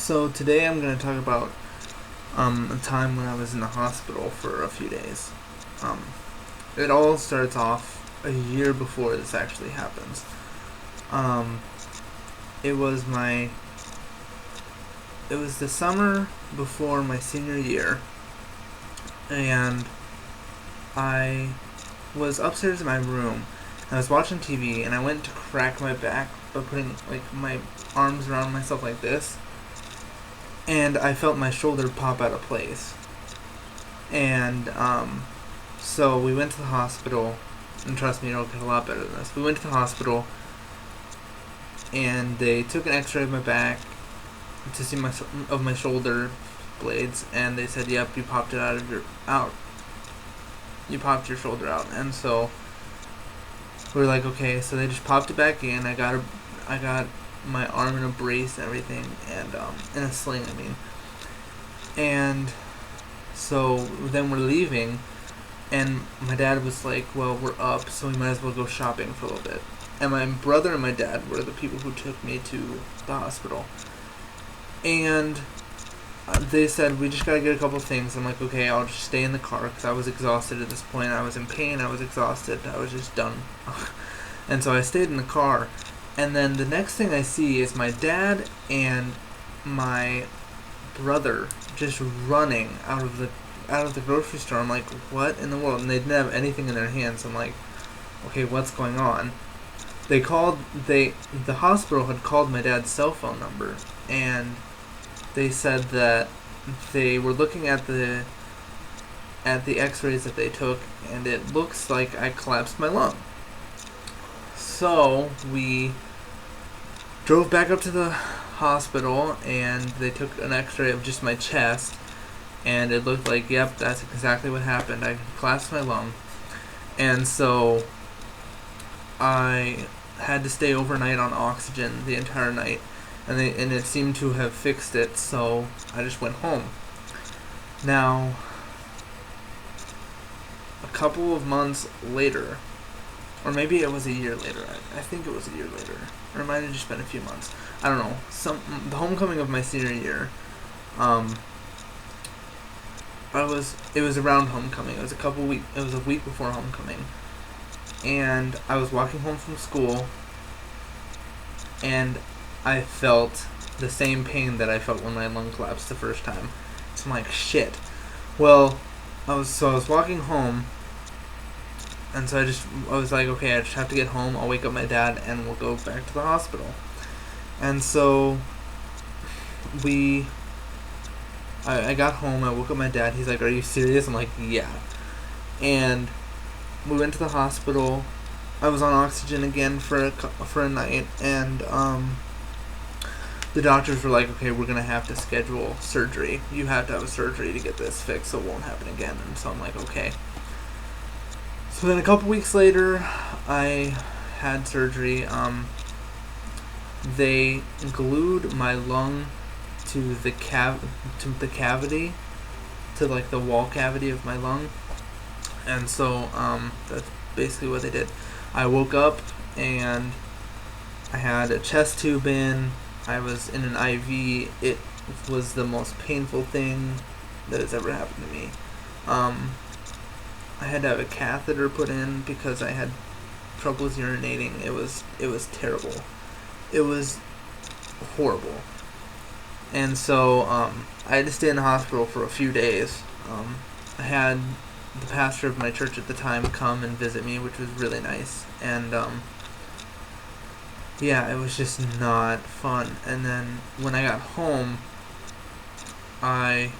So today I'm going to talk about a time when I was in the hospital for a few days. Um, it all starts off a year before this actually happens. Um, it was my it was the summer before my senior year, and I was upstairs in my room. And I was watching TV, and I went to crack my back by putting my arms around myself like this, and I felt my shoulder pop out of place. And so we went to the hospital, and trust me, it'll get a lot better than this. We went to the hospital, and they took an X-ray of my back to see my shoulder blades, and they said, "Yep, you popped it out. You popped your shoulder out." And so we were like, "Okay." So they just popped it back in. I got my arm in a brace and everything, and in a sling, I mean. And so then we're leaving, and my dad was like, "Well, we're up, so we might as well go shopping for a little bit." And my brother and my dad were the people who took me to the hospital. And they said, "We just gotta get a couple things." I'm like, "Okay, I'll just stay in the car," because I was exhausted at this point. I was in pain, I was exhausted, I was just done. And so I stayed in the car. And then the next thing I see is my dad and my brother just running out of the grocery store. I'm like, "What in the world?" And they didn't have anything in their hands. I'm like, "Okay, what's going on?" The hospital had called my dad's cell phone number, and they said that they were looking at the X-rays that they took, and it looks like I collapsed my lung. So we drove back up to the hospital, and they took an X-ray of just my chest, and it looked like, yep, that's exactly what happened. I collapsed my lung. And so I had to stay overnight on oxygen the entire night, and it seemed to have fixed it, so I just went home. Now, a couple of months later, or maybe it was a year later. I think it was a year later, or it might have just been a few months. I don't know. The homecoming of my senior year. It was around homecoming. It was a week before homecoming, and I was walking home from school, and I felt the same pain that I felt when my lung collapsed the first time. So I'm like, shit. Well, I was walking home, and so I was like, okay, I just have to get home. I'll wake up my dad, and we'll go back to the hospital. And so I got home. I woke up my dad. He's like, "Are you serious?" I'm like, "Yeah." And we went to the hospital. I was on oxygen again for a night, and the doctors were like, "Okay, we're gonna have to schedule surgery. You have to have a surgery to get this fixed, so it won't happen again." And so I'm like, "Okay." So then a couple weeks later, I had surgery. They glued my lung to the cavity, to like the wall cavity of my lung, and so that's basically what they did. I woke up, and I had a chest tube in. I was in an IV. It was the most painful thing that has ever happened to me. I had to have a catheter put in because I had troubles urinating. It was terrible. It was horrible. And so I had to stay in the hospital for a few days. I had the pastor of my church at the time come and visit me, which was really nice. And yeah, it was just not fun. And then when I got home, I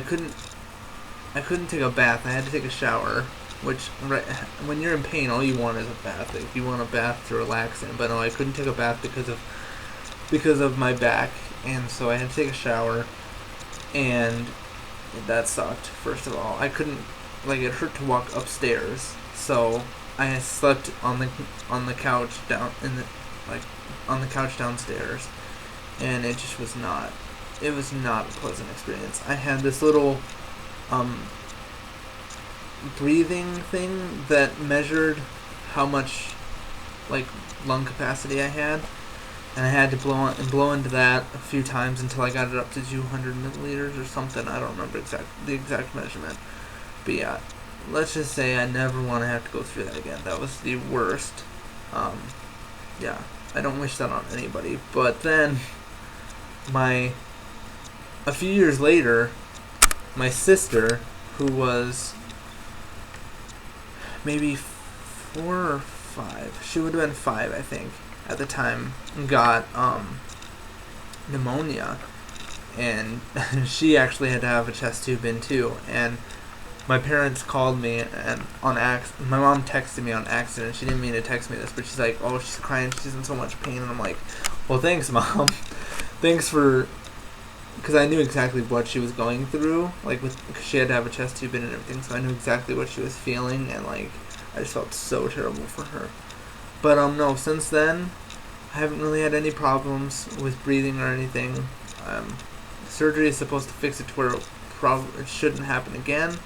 couldn't take a bath. I had to take a shower, which when you're in pain, all you want is a bath. Like, you want a bath to relax in. But no, I couldn't take a bath because of my back, and so I had to take a shower, and that sucked. First of all, I couldn't, it hurt to walk upstairs, so I slept on the couch on the couch downstairs, and it just was not a pleasant experience. I had this little breathing thing that measured how much lung capacity I had, and I had to blow into that a few times until I got it up to 200 milliliters or something. I don't remember the exact measurement, but yeah, let's just say I never want to have to go through that again. That was the worst. Yeah, I don't wish that on anybody. But then, a few years later, my sister, who was maybe 4 or 5, she would have been 5, I think, at the time, got pneumonia, and she actually had to have a chest tube in too. And my parents called me, and my mom texted me on accident. She didn't mean to text me this, but she's like, "Oh, she's crying. She's in so much pain." And I'm like, "Well, thanks, Mom. Thanks for," because I knew exactly what she was going through. Like, cause she had to have a chest tube in and everything, so I knew exactly what she was feeling, and like, I just felt so terrible for her. But no, since then, I haven't really had any problems with breathing or anything. Surgery is supposed to fix it to where it shouldn't happen again.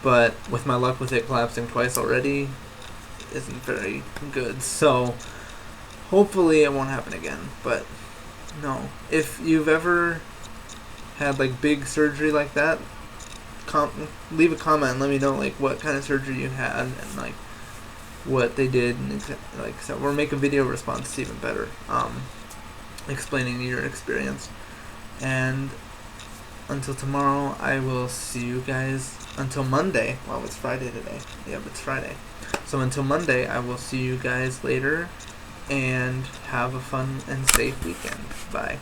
But with my luck with it collapsing twice already, isn't very good. So hopefully it won't happen again. But no, if you've ever had like big surgery like that, leave a comment and let me know like what kind of surgery you had and like what they did, and like so we'll make a video response. It's even better, explaining your experience. And until tomorrow, I will see you guys. Until Monday. Wow, it's Friday today. Yep, it's Friday. So until Monday, I will see you guys later, and have a fun and safe weekend. Bye.